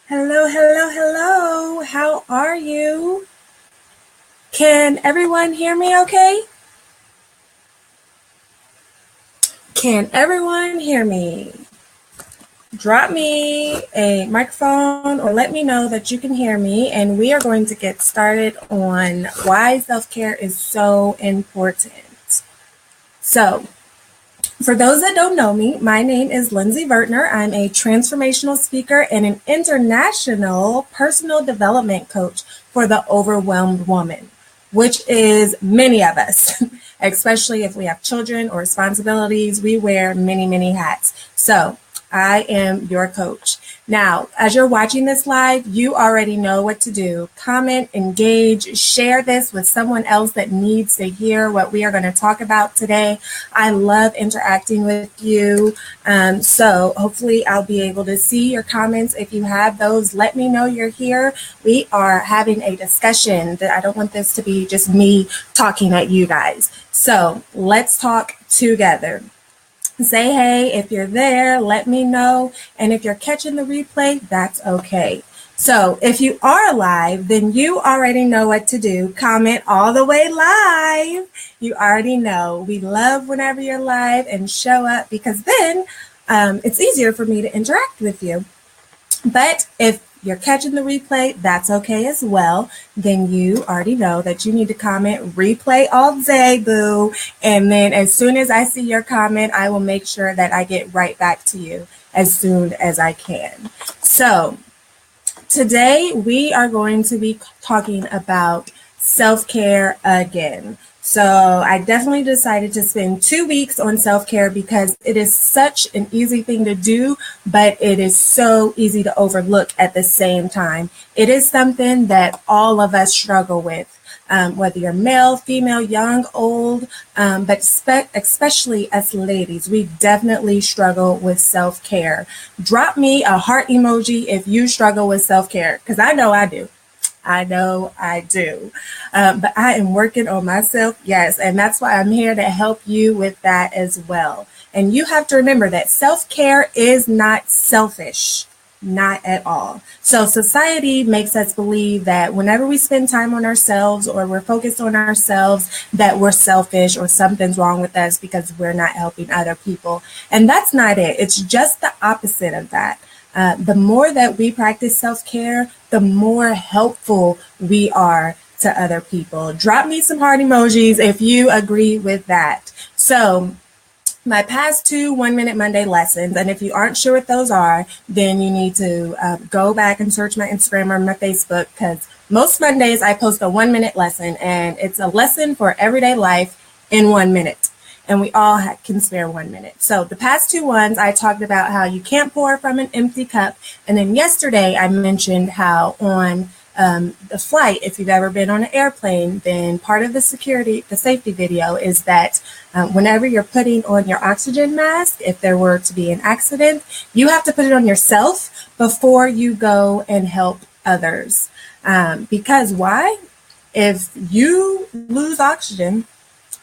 Hello, hello, hello. How are you? Can everyone hear me okay? Can everyone hear me? Drop me a microphone or let me know that you can hear me, and we are going to get started on why self-care is so important. So, for those that don't know me, my name is Lindsay Vertner. I'm a transformational speaker and an international personal development coach for the overwhelmed woman, which is many of us, especially if we have children or responsibilities. We wear many, many hats. So I am your coach. Now, as you're watching this live, you already know what to do. Comment, engage, share this with someone else that needs to hear what we are going to talk about today. I love interacting with you. So hopefully I'll be able to see your comments. If you have those, let me know you're here. We are having a discussion. I don't want this to be just me talking at you guys. So let's talk together. Say hey if you're there, let me know. And if you're catching the replay, that's okay. So if you are live, then you already know what to do. Comment all the way live. You already know. We love whenever you're live and show up because then it's easier for me to interact with you. But if you're catching the replay, that's okay as well. Then you already know that you need to comment replay all day, boo. And then as soon as I see your comment, I will make sure that I get right back to you as soon as I can. So today we are going to be talking about self-care again. So I definitely decided to spend 2 weeks on self-care because it is such an easy thing to do, but it is so easy to overlook at the same time. It is something that all of us struggle with, whether you're male, female, young, old, but especially us ladies, we definitely struggle with self-care. Drop me a heart emoji if you struggle with self-care, because I know I do. I know I do. But I am working on myself, yes, and that's why I'm here to help you with that as well. And you have to remember that self-care is not selfish, not at all. So society makes us believe that whenever we spend time on ourselves or we're focused on ourselves, that we're selfish or something's wrong with us because we're not helping other people. And that's not it. It's just the opposite of that. The more that we practice self-care, the more helpful we are to other people. Drop me some heart emojis if you agree with that. So my past 2 1-Minute Monday lessons, and if you aren't sure what those are, then you need to go back and search my Instagram or my Facebook, because most Mondays I post a 1-minute lesson, and it's a lesson for everyday life in 1 minute. And we all can spare 1 minute. So the past 2 ones, I talked about how you can't pour from an empty cup. And then yesterday I mentioned how on the flight, if you've ever been on an airplane, then part of the safety video is that whenever you're putting on your oxygen mask, if there were to be an accident, you have to put it on yourself before you go and help others. Because why? If you lose oxygen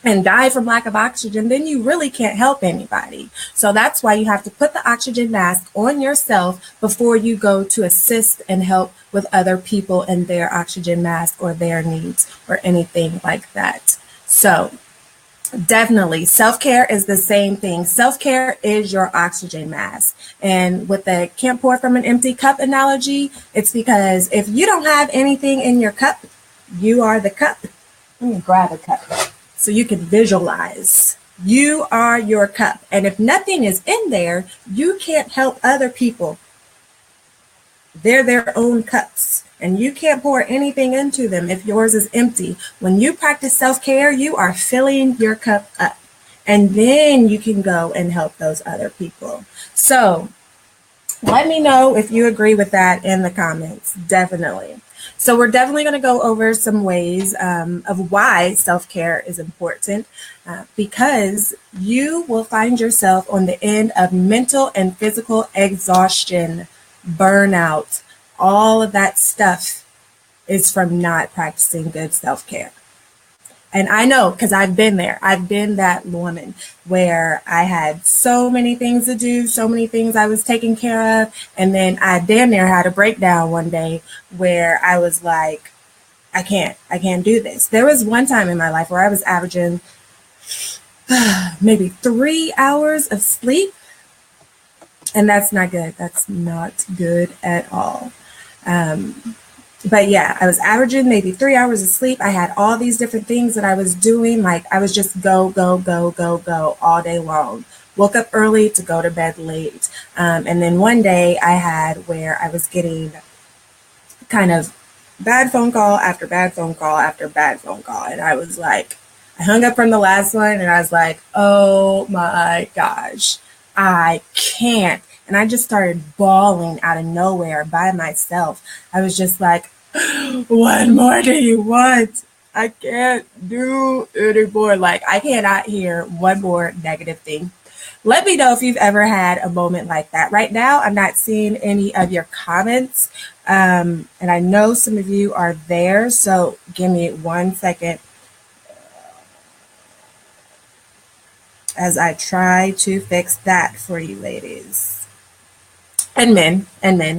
and die from lack of oxygen, then you really can't help anybody. So that's why you have to put the oxygen mask on yourself before you go to assist and help with other people and their oxygen mask or their needs or anything like that. So definitely, self-care is the same thing. Self-care is your oxygen mask. And with the can't pour from an empty cup analogy, it's because if you don't have anything in your cup, you are the cup. Let me grab a cup so you can visualize. You are your cup. And if nothing is in there, you can't help other people. They're their own cups, and you can't pour anything into them if yours is empty. When you practice self-care, you are filling your cup up, and then you can go and help those other people. So let me know if you agree with that in the comments. Definitely. So we're definitely going to go over some ways of why self-care is important, because you will find yourself on the end of mental and physical exhaustion, burnout. All of that stuff is from not practicing good self-care. And I know because I've been there. I've been that woman where I had so many things to do, so many things I was taking care of. And then I damn near had a breakdown one day where I was like, I can't do this. There was one time in my life where I was averaging maybe 3 hours of sleep. And that's not good. That's not good at all. But yeah, I was averaging maybe 3 hours of sleep. I had all these different things that I was doing. Like I was just go, go, go, go, go all day long. Woke up early to go to bed late. And then one day I had where I was getting kind of bad phone call after bad phone call after bad phone call. And I was like, I hung up from the last one and I was like, oh my gosh, I can't. And I just started bawling out of nowhere by myself. I was just like, what more do you want? I can't do anymore. Like, I cannot hear one more negative thing. Let me know if you've ever had a moment like that. Right now, I'm not seeing any of your comments. And I know some of you are there. So give me 1 second as I try to fix that for you ladies. And men.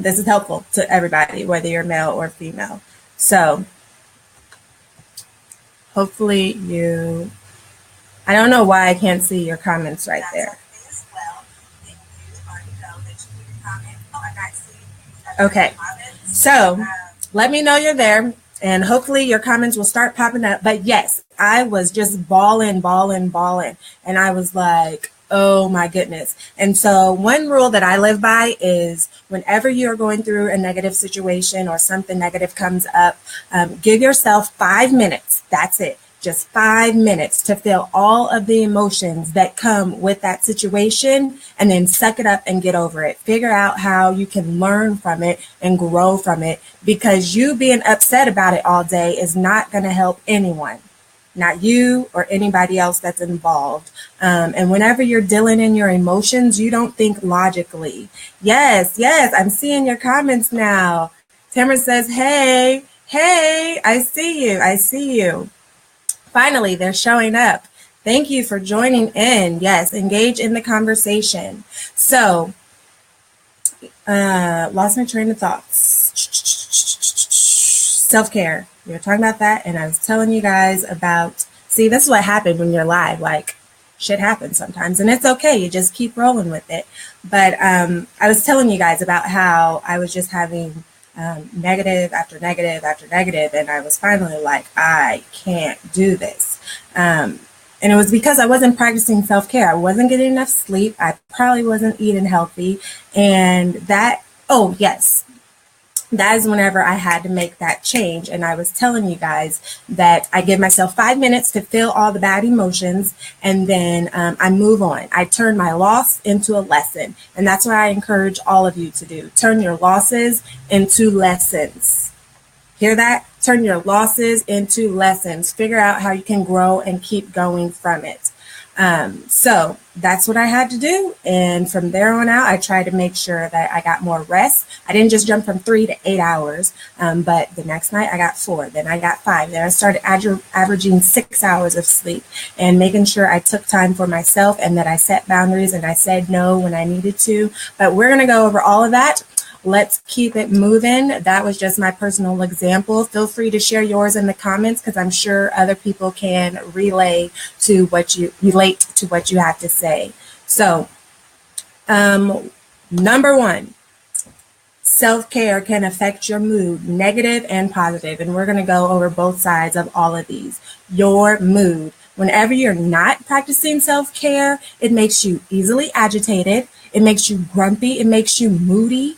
This is helpful to everybody, whether you're male or female. So hopefully I don't know why I can't see your comments right there. Okay, so let me know you're there and hopefully your comments will start popping up. But yes, I was just bawling. And I was like, oh my goodness. And so one rule that I live by is whenever you're going through a negative situation or something negative comes up, give yourself 5 minutes. That's it. Just 5 minutes to feel all of the emotions that come with that situation and then suck it up and get over it. Figure out how you can learn from it and grow from it, because you being upset about it all day is not going to help anyone. Not you or anybody else that's involved. And whenever you're dealing in your emotions, you don't think logically. Yes, I'm seeing your comments now. Tamara says, hey, I see you. Finally, they're showing up. Thank you for joining in. Yes, engage in the conversation. So, lost my train of thoughts. Self-care. We were talking about that, and I was telling you guys about, see, this is what happened when you're live. Like, shit happens sometimes, and it's okay. You just keep rolling with it. But I was telling you guys about how I was just having negative after negative after negative, and I was finally like, I can't do this. And it was because I wasn't practicing self-care. I wasn't getting enough sleep. I probably wasn't eating healthy. And that, oh yes, that is whenever I had to make that change. And I was telling you guys that I give myself 5 minutes to feel all the bad emotions, and then I move on. I turn my loss into a lesson. And that's what I encourage all of you to do. Turn your losses into lessons. Hear that? Turn your losses into lessons. Figure out how you can grow and keep going from it. So that's what I had to do. And from there on out, I tried to make sure that I got more rest. I didn't just jump from 3 to 8 hours, but the next night I got 4, then I got 5. Then I started averaging 6 hours of sleep and making sure I took time for myself and that I set boundaries and I said no when I needed to. But we're going to go over all of that. Let's keep it moving. That was just my personal example. Feel free to share yours in the comments, because I'm sure other people can relate to what you have to say. So, number 1, self-care can affect your mood, negative and positive. And we're going to go over both sides of all of these. Your mood. Whenever you're not practicing self-care, it makes you easily agitated. It makes you grumpy. It makes you moody.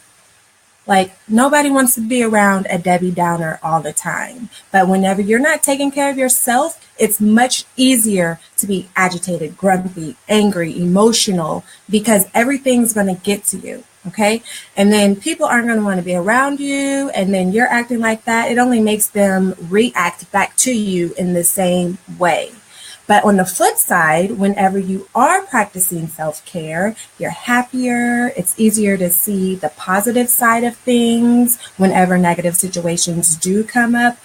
Like, nobody wants to be around a Debbie Downer all the time. But whenever you're not taking care of yourself, it's much easier to be agitated, grumpy, angry, emotional, because everything's going to get to you. Okay? And then people aren't going to want to be around you, and then you're acting like that. It only makes them react back to you in the same way. But on the flip side, whenever you are practicing self-care, you're happier. It's easier to see the positive side of things whenever negative situations do come up.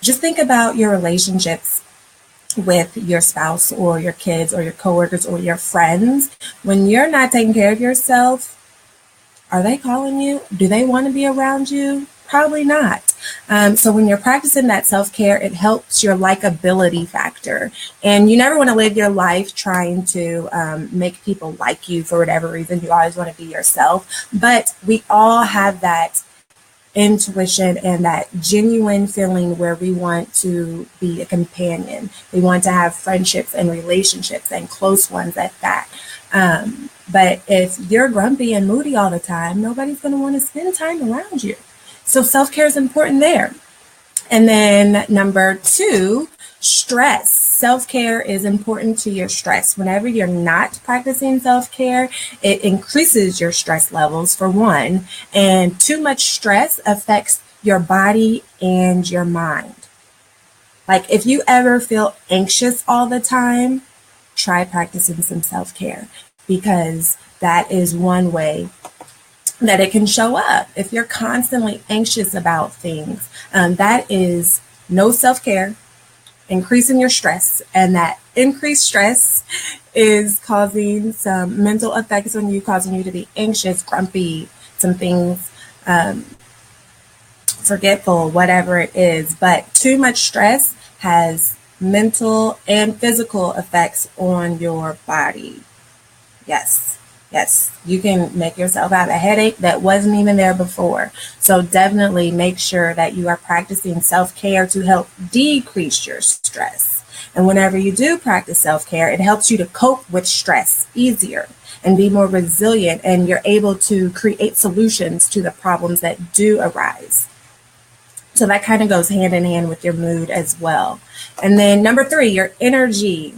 Just think about your relationships with your spouse or your kids or your coworkers or your friends. When you're not taking care of yourself, are they calling you? Do they want to be around you? Probably not. So when you're practicing that self-care, it helps your likability factor. And you never want to live your life trying to make people like you for whatever reason. You always want to be yourself. But we all have that intuition and that genuine feeling where we want to be a companion. We want to have friendships and relationships and close ones at that. But if you're grumpy and moody all the time, nobody's going to want to spend time around you. So self-care is important there. And then number 2, stress. Self-care is important to your stress. Whenever you're not practicing self-care, it increases your stress levels, for one, and too much stress affects your body and your mind. Like if you ever feel anxious all the time, try practicing some self-care, because that is one way that it can show up. If you're constantly anxious about things, that is no self-care, increasing your stress, and that increased stress is causing some mental effects on you, causing you to be anxious, grumpy, some things, forgetful, whatever it is. But too much stress has mental and physical effects on your body. Yes, you can make yourself have a headache that wasn't even there before. So definitely make sure that you are practicing self-care to help decrease your stress. And whenever you do practice self-care, it helps you to cope with stress easier and be more resilient, and you're able to create solutions to the problems that do arise. So that kind of goes hand in hand with your mood as well. And then number 3, your energy.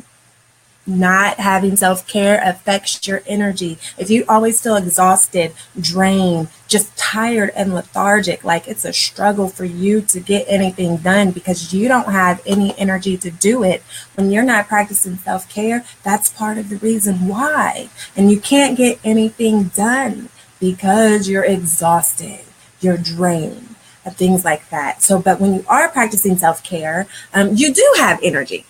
Not having self-care affects your energy. If you always feel exhausted, drained, just tired and lethargic, like it's a struggle for you to get anything done because you don't have any energy to do it, when you're not practicing self-care, that's part of the reason why. And you can't get anything done because you're exhausted, you're drained, and things like that. So, but when you are practicing self-care, you do have energy.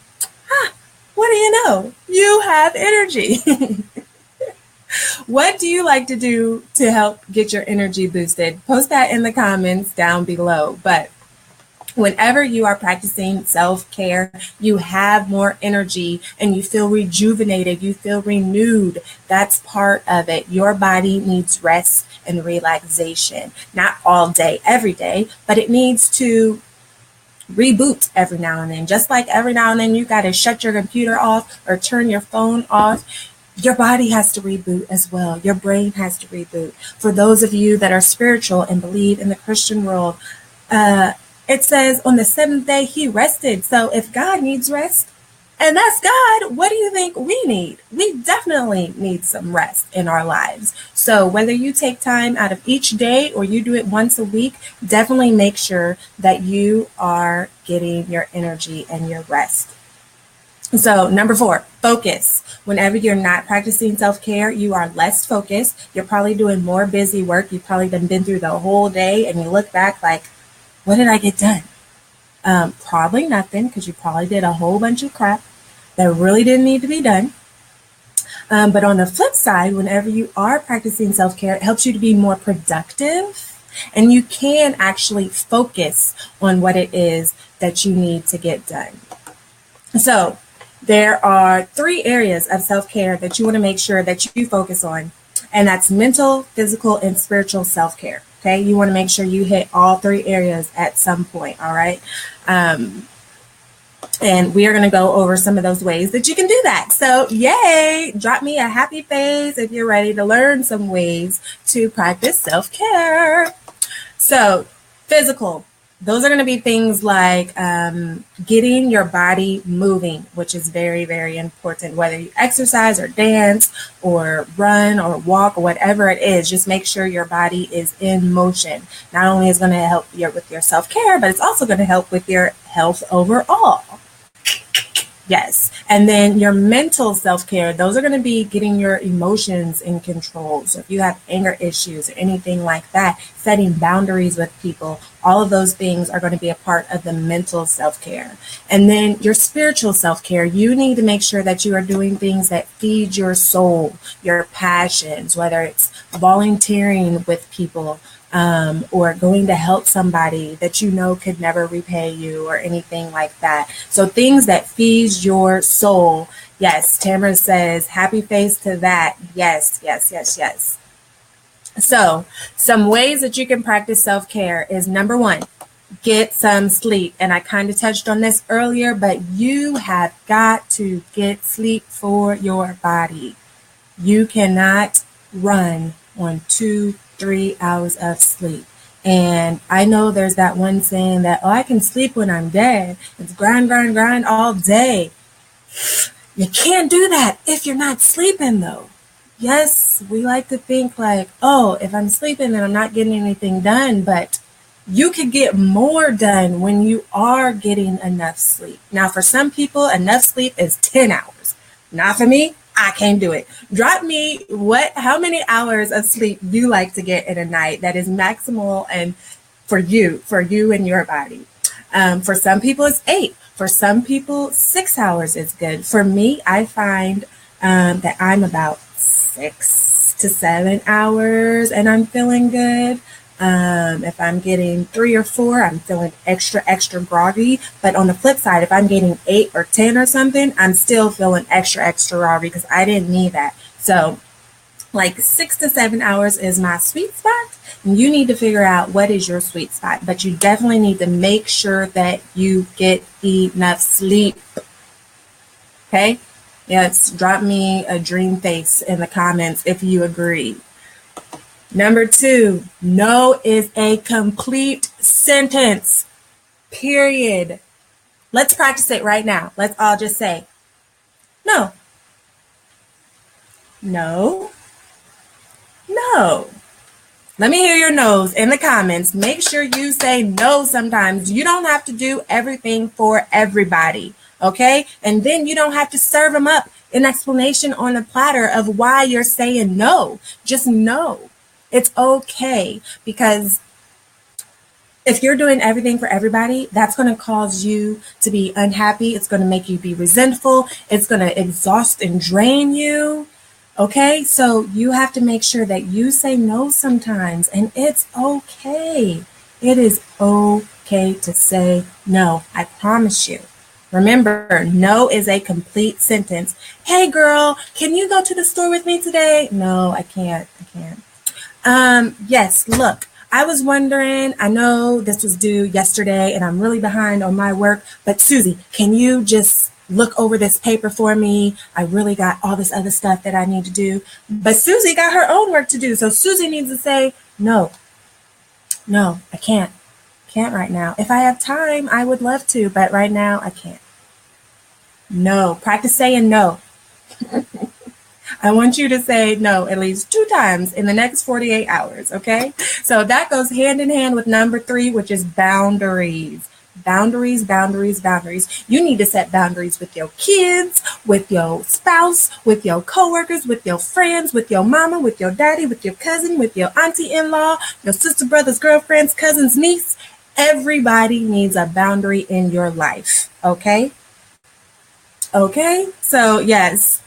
What do you know? You have energy. What do you like to do to help get your energy boosted? Post that in the comments down below. But whenever you are practicing self-care, you have more energy and you feel rejuvenated, you feel renewed. That's part of it. Your body needs rest and relaxation. Not all day, every day, but it needs to reboot every now and then. Just like every now and then you got to shut your computer off or turn your phone off, your body has to reboot as well. Your brain has to reboot. For those of you that are spiritual and believe in the Christian world, it says on the 7th day he rested. So if God needs rest, and that's God, what do you think we need? We definitely need some rest in our lives. So whether you take time out of each day or you do it once a week, definitely make sure that you are getting your energy and your rest. So number 4, focus. Whenever you're not practicing self-care, you are less focused. You're probably doing more busy work. You've probably been through the whole day and you look back like, what did I get done? Probably nothing, because you probably did a whole bunch of crap that really didn't need to be done. But on the flip side, whenever you are practicing self-care, it helps you to be more productive, and you can actually focus on what it is that you need to get done. So there are 3 areas of self-care that you want to make sure that you focus on, and that's mental, physical, and spiritual self-care. Okay, you want to make sure you hit all 3 areas at some point, all right? And we are going to go over some of those ways that you can do that. So yay, drop me a happy face if you're ready to learn some ways to practice self-care. So physical, those are going to be things like getting your body moving, which is very, very important. Whether you exercise or dance or run or walk or whatever it is, just make sure your body is in motion. Not only is it going to help with your self-care, but it's also going to help with your health overall. Yes. And then your mental self-care, those are going to be getting your emotions in control. So if you have anger issues or anything like that, setting boundaries with people, all of those things are going to be a part of the mental self-care. And then your spiritual self-care, you need to make sure that you are doing things that feed your soul, your passions, whether it's volunteering with people, or going to help somebody that you know could never repay you or anything like that. So things that feeds your soul. Yes, Tamara says, happy face to that. Yes, yes, yes, yes. So some ways that you can practice self-care is number one, get some sleep. And I kind of touched on this earlier, but you have got to get sleep for your body. You cannot run on 2-3 hours of sleep. And I know there's that one saying that, oh, I can sleep when I'm dead. It's grind, grind, grind all day. You can't do that if you're not sleeping, though. Yes, we like to think like, oh, if I'm sleeping, then I'm not getting anything done. But you could get more done when you are getting enough sleep. Now, for some people, enough sleep is 10 hours. Not for me. I can't do it. Drop me how many hours of sleep you like to get in a night that is maximal and for you and your body. For some people, it's 8. For some people, 6 hours is good. For me, I find that I'm about 6 to 7 hours and I'm feeling good. If I'm getting 3 or 4, I'm feeling extra groggy. But on the flip side, if I'm getting 8 or 10 or something, I'm still feeling extra groggy because I didn't need that. So like 6 to 7 hours is my sweet spot. And you need to figure out what is your sweet spot. But you definitely need to make sure that you get enough sleep. Okay? Yes, drop me a dream face in the comments if you agree. Number 2, no is a complete sentence, period. Let's practice it right now. Let's all just say, no, no, no. Let me hear your no's in the comments. Make sure you say no sometimes. You don't have to do everything for everybody, okay? And then you don't have to serve them up an explanation on a platter of why you're saying no. Just no. It's okay, because if you're doing everything for everybody, that's going to cause you to be unhappy. It's going to make you be resentful. It's going to exhaust and drain you. Okay, so you have to make sure that you say no sometimes, and it's okay. It is okay to say no. I promise you. Remember, no is a complete sentence. Hey girl, can you go to the store with me today? No, I can't. Yes, look, I was wondering, I know this was due yesterday and I'm really behind on my work, but Susie, can you just look over this paper for me? I really got all this other stuff that I need to do. But Susie got her own work to do. So Susie needs to say, no, I can't right now. If I have time, I would love to, but right now I can't. No, practice saying no. I want you to say no at least 2 times in the next 48 hours, okay? So that goes hand in hand with number 3, which is boundaries. Boundaries. You need to set boundaries with your kids, with your spouse, with your coworkers, with your friends, with your mama, with your daddy, with your cousin, with your auntie-in-law, your sister, brothers, girlfriends, cousins, niece. Everybody needs a boundary in your life, okay? Okay, so yes.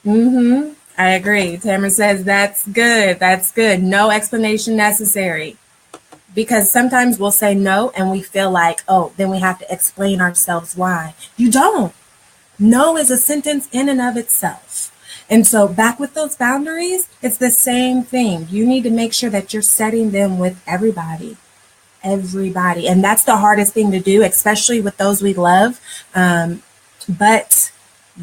I agree. Tamara says that's good. No explanation necessary. Because sometimes we'll say no and we feel like, oh, then we have to explain ourselves why. You don't. No is a sentence in and of itself. And so back with those boundaries, it's the same thing. You need to make sure that you're setting them with everybody. And that's the hardest thing to do, especially with those we love. But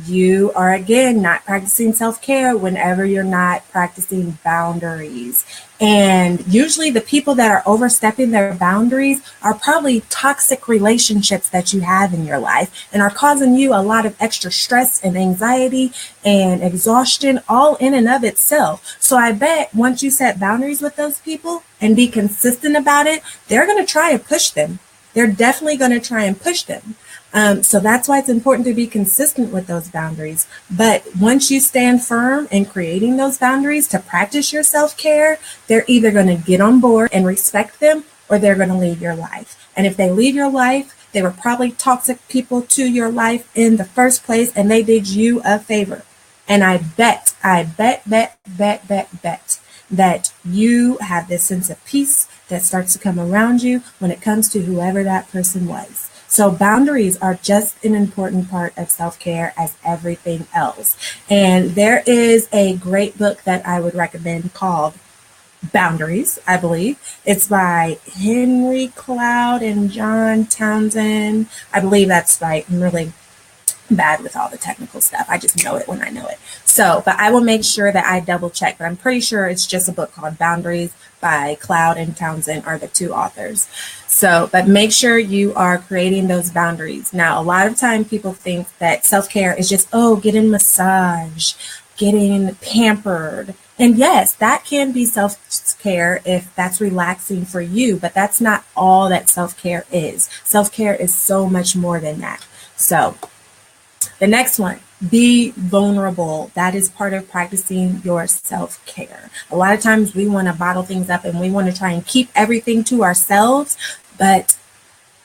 you are, again, not practicing self-care whenever you're not practicing boundaries. And usually the people that are overstepping their boundaries are probably toxic relationships that you have in your life and are causing you a lot of extra stress and anxiety and exhaustion all in and of itself. So I bet once you set boundaries with those people and be consistent about it, they're going to try and push them. They're definitely going to try and push them. So that's why it's important to be consistent with those boundaries. But once you stand firm in creating those boundaries to practice your self-care, they're either going to get on board and respect them, or they're going to leave your life. And if they leave your life, they were probably toxic people to your life in the first place, and they did you a favor. And I bet that you have this sense of peace that starts to come around you when it comes to whoever that person was. So boundaries are just an important part of self-care as everything else. And there is a great book that I would recommend called Boundaries, I believe. It's by Henry Cloud and John Townsend. I believe that's right. I'm really bad with all the technical stuff. I just know it when I know it. So, but I will make sure that I double check, but I'm pretty sure it's just a book called Boundaries by Cloud and Townsend are the two authors. So, but make sure you are creating those boundaries. Now, a lot of time people think that self-care is just, oh, getting massage, getting pampered. And yes, that can be self-care if that's relaxing for you, but that's not all that self-care is. Self-care is so much more than that. So, the next one, be vulnerable. That is part of practicing your self-care. A lot of times we want to bottle things up and we want to try and keep everything to ourselves, but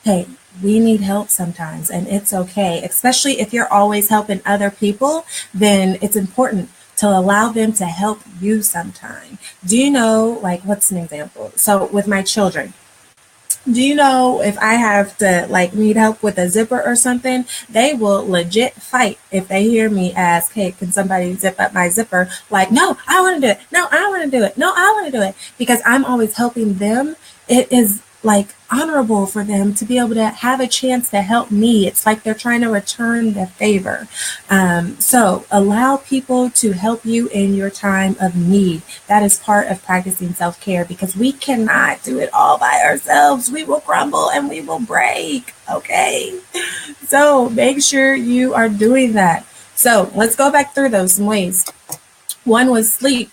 hey, we need help sometimes, and it's okay. Especially if you're always helping other people, then it's important to allow them to help you sometime. Do you know, like, what's an example? So with my children, do you know if I have to need help with a zipper or something, they will legit fight if they hear me ask, hey, can somebody zip up my zipper? Like, no, I want to do it. No, I want to do it. No, I want to do it. Because I'm always helping them. It is honorable for them to be able to have a chance to help me. It's like they're trying to return the favor. So allow people to help you in your time of need. That is part of practicing self-care, because we cannot do it all by ourselves. We will crumble and we will break. Okay. So make sure you are doing that. So let's go back through those ways. 1 was sleep.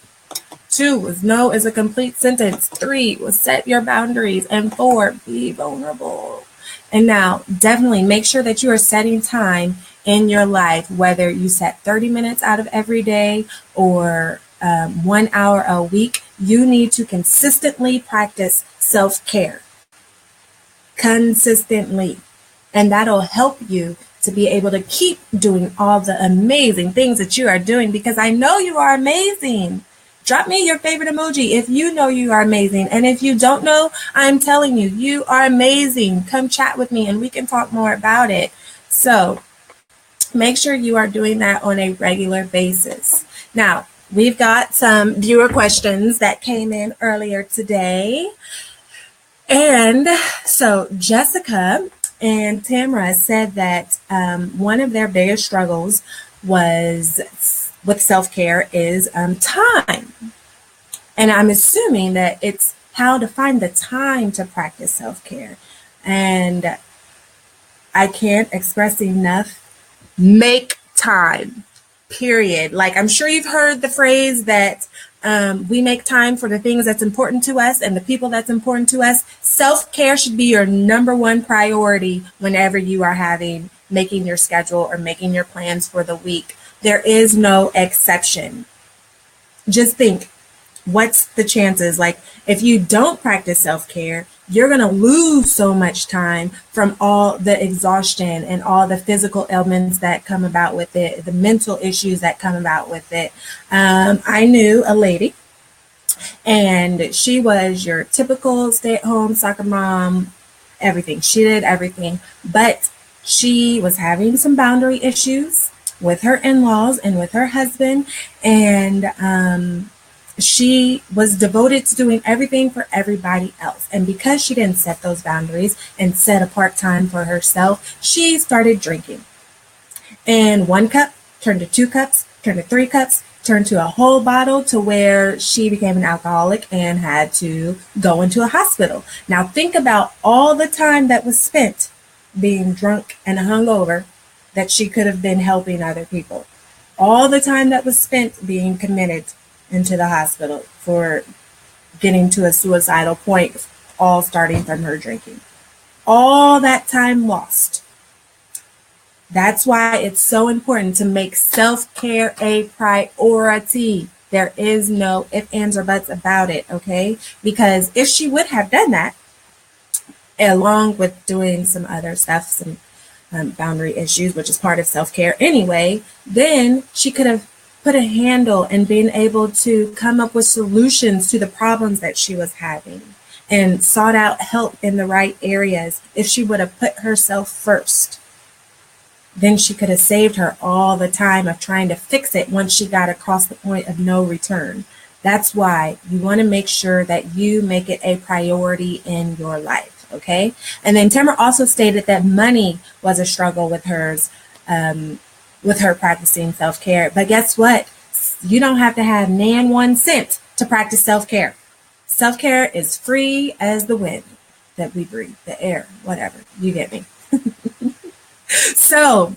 2 was no is a complete sentence. 3 was set your boundaries. And 4, be vulnerable. And now definitely make sure that you are setting time in your life, whether you set 30 minutes out of every day or 1 hour a week. You need to consistently practice self-care. Consistently. And that'll help you to be able to keep doing all the amazing things that you are doing, because I know you are amazing. Drop me your favorite emoji if you know you are amazing. And if you don't know, I'm telling you, you are amazing. Come chat with me and we can talk more about it. So make sure you are doing that on a regular basis. Now, we've got some viewer questions that came in earlier today. And so Jessica and Tamra said that one of their biggest struggles was with self-care is time. And I'm assuming that it's how to find the time to practice self-care. And I can't express enough, make time, period. I'm sure you've heard the phrase that we make time for the things that's important to us and the people that's important to us. Self-care should be your number one priority whenever you are making your schedule or making your plans for the week. There is no exception. Just think, what's the chances? If you don't practice self-care, you're going to lose so much time from all the exhaustion and all the physical ailments that come about with it, the mental issues that come about with it. I knew a lady, and she was your typical stay-at-home soccer mom, everything. She did everything, but she was having some boundary issues with her in-laws and with her husband, and she was devoted to doing everything for everybody else. And because she didn't set those boundaries and set apart time for herself, she started drinking. And 1 cup turned to 2 cups, turned to 3 cups, turned to a whole bottle, to where she became an alcoholic and had to go into a hospital. Now think about all the time that was spent being drunk and hungover that she could have been helping other people. All the time that was spent being committed into the hospital for getting to a suicidal point, all starting from her drinking. All that time lost. That's why it's so important to make self-care a priority. There is no ifs, ands, or buts about it, okay? Because if she would have done that, along with doing some other stuff, some boundary issues, which is part of self-care anyway, then she could have put a handle and been able to come up with solutions to the problems that she was having and sought out help in the right areas. If she would have put herself first, then she could have saved her all the time of trying to fix it once she got across the point of no return. That's why you want to make sure that you make it a priority in your life, okay? And then Tamara also stated that money was a struggle with hers, with her practicing self-care. But guess what? You don't have to have nan 1 cent to practice self-care. Self-care is free as the wind that we breathe, the air, whatever. You get me. So,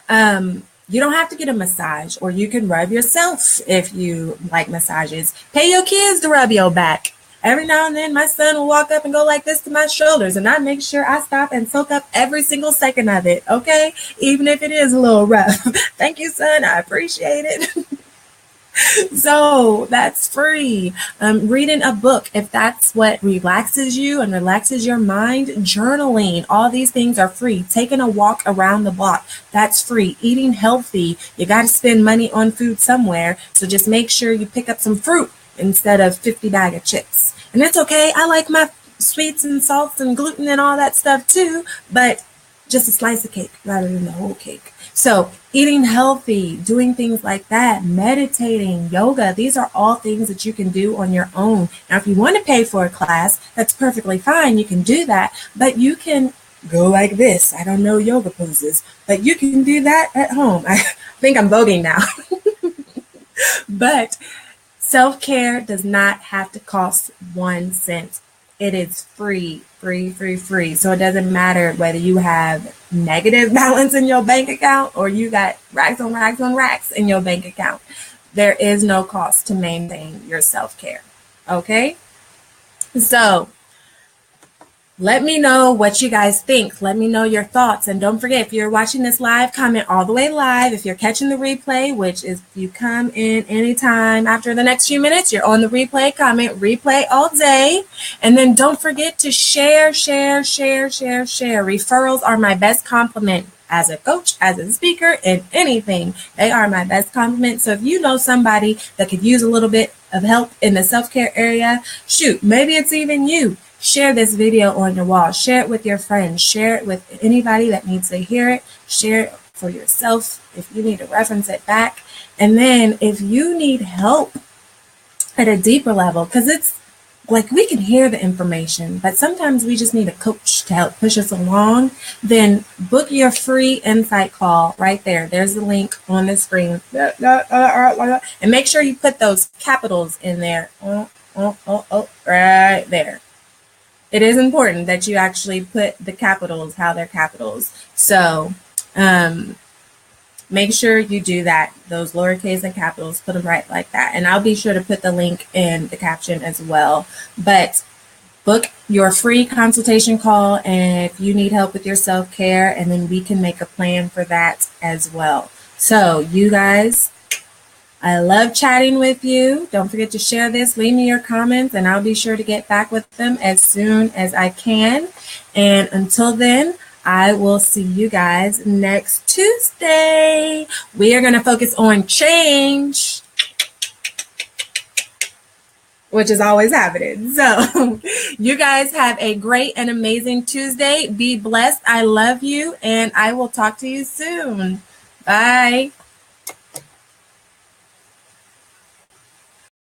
you don't have to get a massage, or you can rub yourself if you like massages. Pay your kids to rub your back. Every now and then, my son will walk up and go like this to my shoulders, and I make sure I stop and soak up every single second of it, okay? Even if it is a little rough. Thank you, son. I appreciate it. So that's free. Reading a book, if that's what relaxes you and relaxes your mind. Journaling, all these things are free. Taking a walk around the block, that's free. Eating healthy, you got to spend money on food somewhere, so just make sure you pick up some fruit instead of 50 bag of chips. And that's okay. I like my sweets and salts and gluten and all that stuff too, but just a slice of cake rather than the whole cake. So eating healthy, doing things like that, meditating, yoga, these are all things that you can do on your own. Now, if you want to pay for a class, that's perfectly fine. You can do that, but you can go like this. I don't know yoga poses, but you can do that at home. I think I'm voguing now. But self-care does not have to cost 1 cent. It is free. So it doesn't matter whether you have negative balance in your bank account or you got racks on racks on racks in your bank account. There is no cost to maintain your self-care. Okay? So let me know what you guys think. Let me know your thoughts. And don't forget, if you're watching this live, comment all the way live. If you're catching the replay, which is if you come in anytime after the next few minutes, you're on the replay, comment replay all day. And then don't forget to share. Referrals are my best compliment as a coach, as a speaker, in anything. They are my best compliment. So if you know somebody that could use a little bit of help in the self-care area, shoot, maybe it's even you. Share this video on your wall. Share it with your friends. Share it with anybody that needs to hear it. Share it for yourself if you need to reference it back. And then if you need help at a deeper level, because it's like we can hear the information, but sometimes we just need a coach to help push us along, then book your free insight call right there. There's the link on the screen. And make sure you put those capitals in there. Right there. It is important that you actually put the capitals how they're capitals. So make sure you do that. Those lowercase and capitals, put them right like that. And I'll be sure to put the link in the caption as well. But book your free consultation call, and if you need help with your self-care, and then we can make a plan for that as well. So you guys, I love chatting with you. Don't forget to share this. Leave me your comments, and I'll be sure to get back with them as soon as I can. And until then, I will see you guys next Tuesday. We are going to focus on change, which is always happening. So you guys have a great and amazing Tuesday. Be blessed. I love you, and I will talk to you soon. Bye.